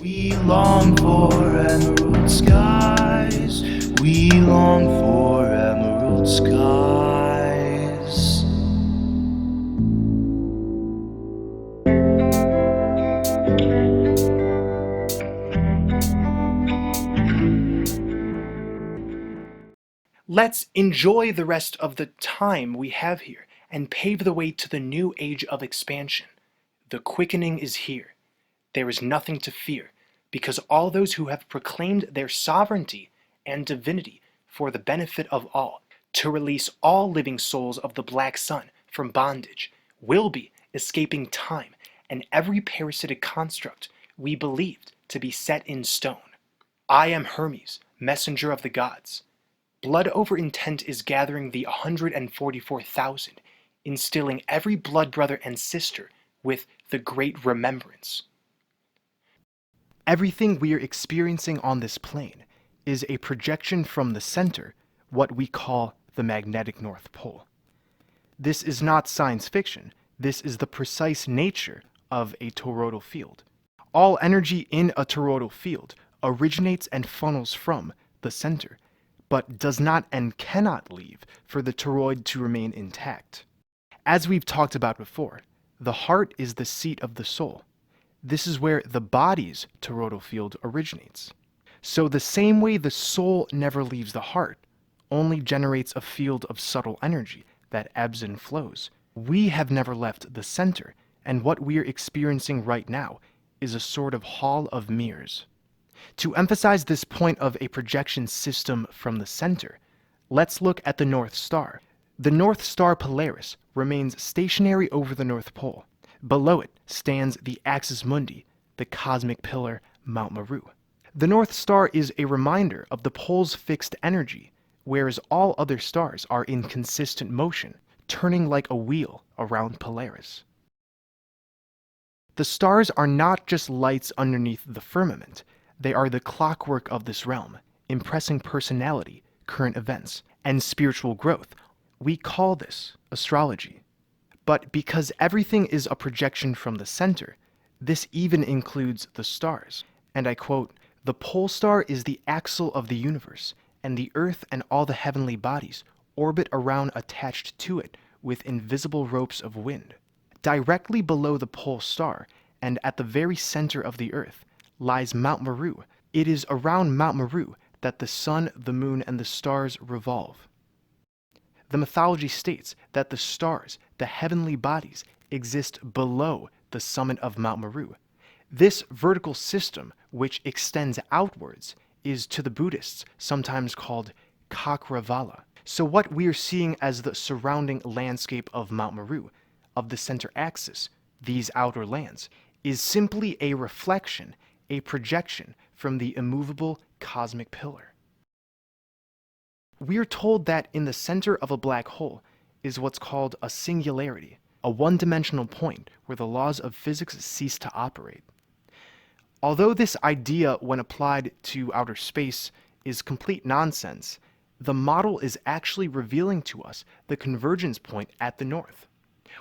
We long for emerald skies. We long for emerald skies. Let's enjoy the rest of the time we have here and pave the way to the new age of expansion. The quickening is here. There is nothing to fear, because all those who have proclaimed their sovereignty and divinity for the benefit of all, to release all living souls of the Black Sun from bondage, will be escaping time and every parasitic construct we believed to be set in stone. I am Hermes, messenger of the gods. Blood over intent is gathering the 144,000, instilling every blood brother and sister with the great remembrance. Everything we are experiencing on this plane is a projection from the center, what we call the magnetic North Pole. This is not science fiction. This is the precise nature of a toroidal field. All energy in a toroidal field originates and funnels from the center, but does not and cannot leave for the toroid to remain intact. As we've talked about before, the heart is the seat of the soul. This is where the body's toroidal field originates. So the same way the soul never leaves the heart, only generates a field of subtle energy that ebbs and flows, we have never left the center, and what we're experiencing right now is a sort of hall of mirrors. To emphasize this point of a projection system from the center, let's look at the North Star. The North Star Polaris remains stationary over the North Pole. Below it stands the Axis Mundi, the cosmic pillar Mount Meru. The North Star is a reminder of the pole's fixed energy, whereas all other stars are in consistent motion, turning like a wheel around Polaris. The stars are not just lights underneath the firmament, they are the clockwork of this realm, impressing personality, current events, and spiritual growth. We call this astrology. But because everything is a projection from the center, this even includes the stars. And I quote, "The pole star is the axle of the universe, and the earth and all the heavenly bodies orbit around attached to it with invisible ropes of wind." Directly below the pole star, and at the very center of the earth, lies Mount Meru. It is around Mount Meru that the sun, the moon, and the stars revolve. The mythology states that the stars, the heavenly bodies, exist below the summit of Mount Meru. This vertical system, which extends outwards, is to the Buddhists sometimes called Cakravala. So what we are seeing as the surrounding landscape of Mount Meru, of the center axis, these outer lands, is simply a reflection, a projection from the immovable cosmic pillar. We are told that in the center of a black hole is what's called a singularity, a one-dimensional point where the laws of physics cease to operate. Although this idea, when applied to outer space, is complete nonsense, the model is actually revealing to us the convergence point at the north.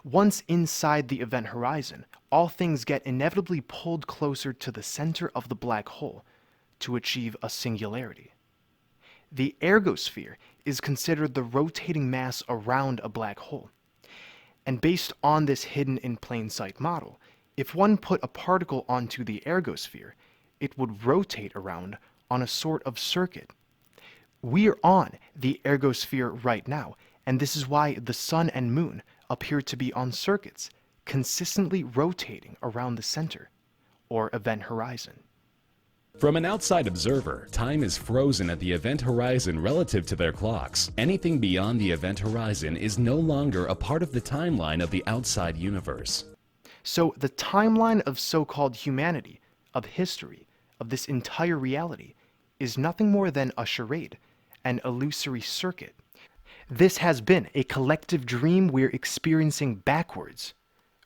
Once inside the event horizon, all things get inevitably pulled closer to the center of the black hole to achieve a singularity. The ergosphere is considered the rotating mass around a black hole. And based on this hidden in plain sight model, if one put a particle onto the ergosphere, it would rotate around on a sort of circuit. We're on the ergosphere right now, and this is why the sun and moon appear to be on circuits, consistently rotating around the center, or event horizon. From an outside observer, time is frozen at the event horizon relative to their clocks. Anything beyond the event horizon is no longer a part of the timeline of the outside universe. So the timeline of so-called humanity, of history, of this entire reality, is nothing more than a charade, an illusory circuit. This has been a collective dream we're experiencing backwards.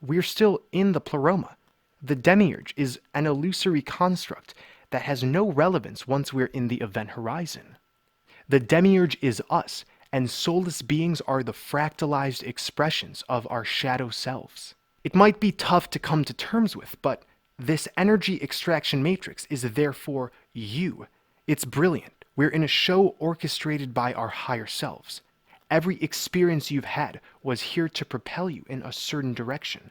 We're still in the pleroma. The demiurge is an illusory construct that has no relevance once we're in the event horizon. The demiurge is us, and soulless beings are the fractalized expressions of our shadow selves. It might be tough to come to terms with, but This energy extraction matrix is therefore you. It's brilliant. We're in a show orchestrated by our higher selves. Every experience you've had was here to propel you in a certain direction.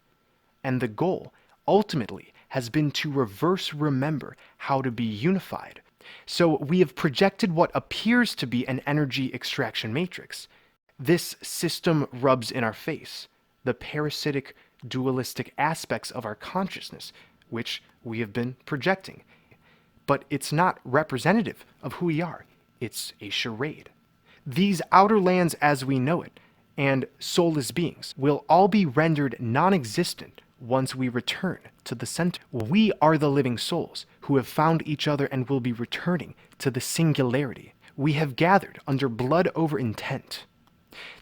And the goal, ultimately, has been to reverse remember how to be unified. So we have projected what appears to be an energy extraction matrix. This system rubs in our face the parasitic, dualistic aspects of our consciousness, which we have been projecting. But it's not representative of who we are. It's a charade. These outer lands as we know it, and soulless beings, will all be rendered non-existent once we return to the center. We are the living souls who have found each other and will be returning to the singularity. We have gathered under blood over intent.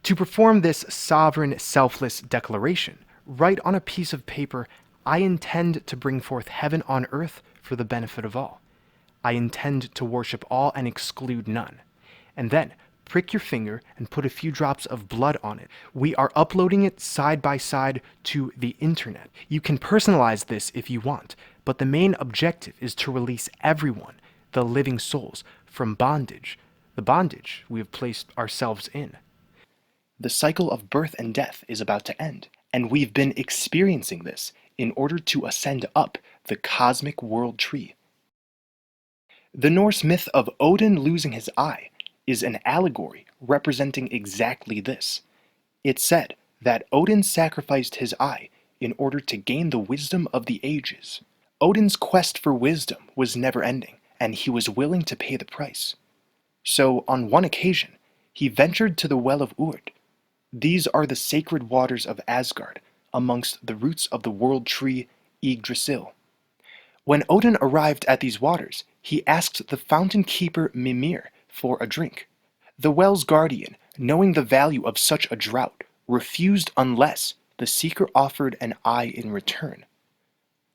To perform this sovereign, selfless declaration, write on a piece of paper, I intend to bring forth heaven on earth for the benefit of all. I intend to worship all and exclude none. And then, prick your finger and put a few drops of blood on it. We are uploading it side by side to the internet. You can personalize this if you want, but the main objective is to release everyone, the living souls, from bondage, the bondage we have placed ourselves in. The cycle of birth and death is about to end, and we've been experiencing this in order to ascend up the cosmic world tree. The Norse myth of Odin losing his eye is an allegory representing exactly this. It said that Odin sacrificed his eye in order to gain the wisdom of the ages. Odin's quest for wisdom was never-ending, and he was willing to pay the price. So, on one occasion, he ventured to the Well of Urd. These are the sacred waters of Asgard, amongst the roots of the world tree Yggdrasil. When Odin arrived at these waters, he asked the fountain keeper Mimir for a drink. The well's guardian, knowing the value of such a draught, refused unless the seeker offered an eye in return.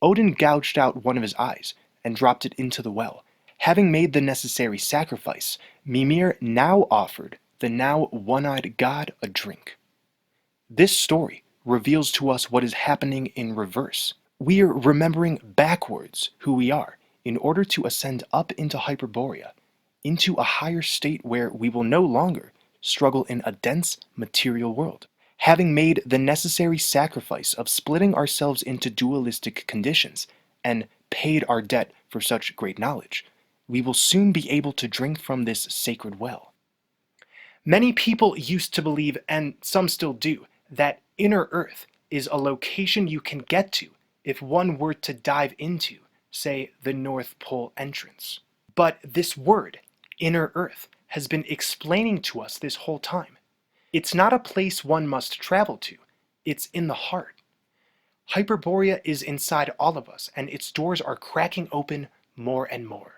Odin gouged out one of his eyes and dropped it into the well. Having made the necessary sacrifice, Mimir now offered the now one-eyed god a drink. This story reveals to us what is happening in reverse. We are remembering backwards who we are in order to ascend up into Hyperborea, into a higher state where we will no longer struggle in a dense material world. Having made the necessary sacrifice of splitting ourselves into dualistic conditions and paid our debt for such great knowledge, we will soon be able to drink from this sacred well. Many people used to believe, and some still do, that inner Earth is a location you can get to if one were to dive into, say, the North Pole entrance. But this word, inner Earth, has been explaining to us this whole time. It's not a place one must travel to, it's in the heart. Hyperborea is inside all of us, and its doors are cracking open more and more.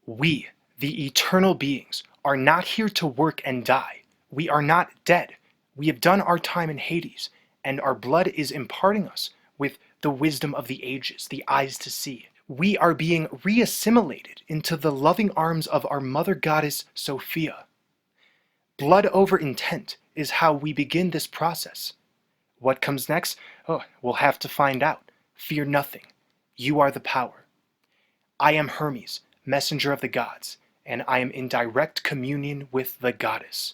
We, the eternal beings, are not here to work and die. We are not dead. We have done our time in Hades, and our blood is imparting us with the wisdom of the ages, the eyes to see. We are being reassimilated into the loving arms of our mother goddess Sophia. Blood over intent is how we begin this process. What comes next? Oh, we'll have to find out. Fear nothing. You are the power. I am Hermes, messenger of the gods, and I am in direct communion with the goddess.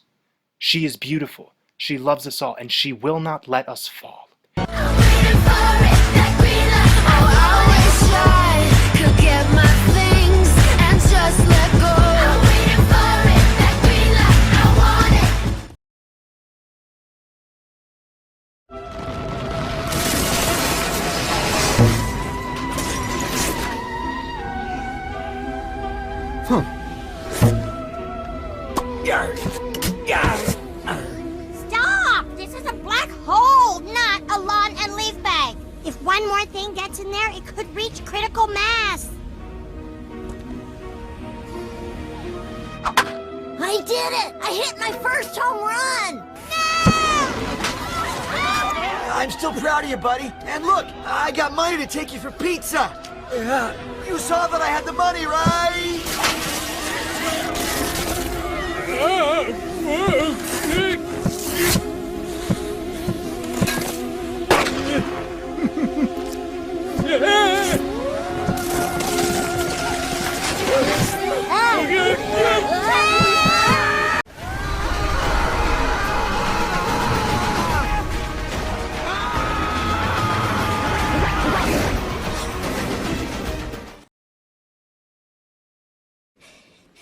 She is beautiful, she loves us all, and she will not let us fall. Stop! This is a black hole, not a lawn and leaf bag. If one more thing gets in there, it could reach critical mass. I did it! I hit my first home run! No! I'm still proud of you, buddy. And look, I got money to take you for pizza. You saw that I had the money, right?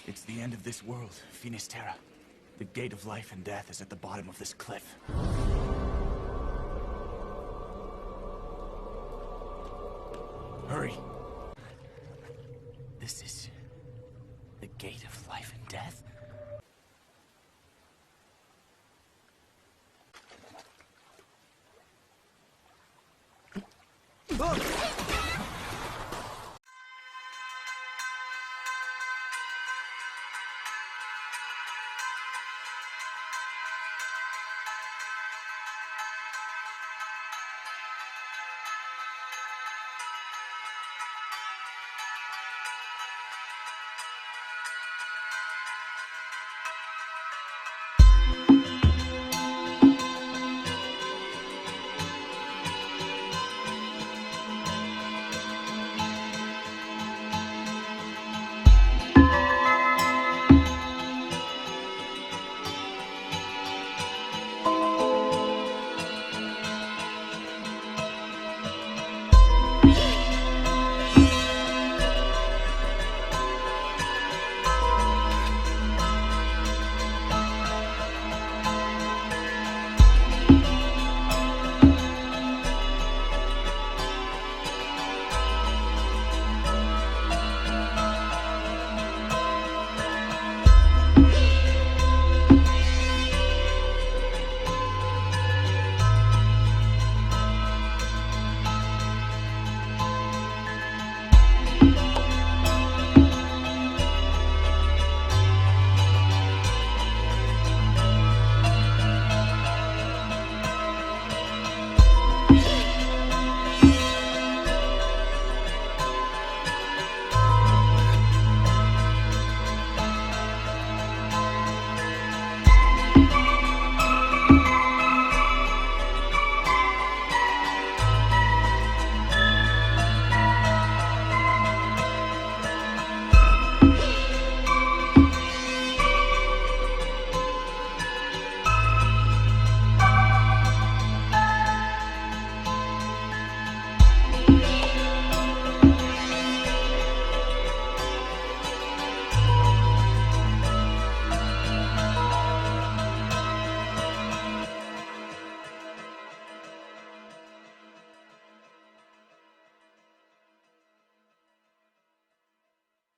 It's the end of this world, Finisterra. The gate of life and death is at the bottom of this cliff. Hurry. This is the gate of life and death?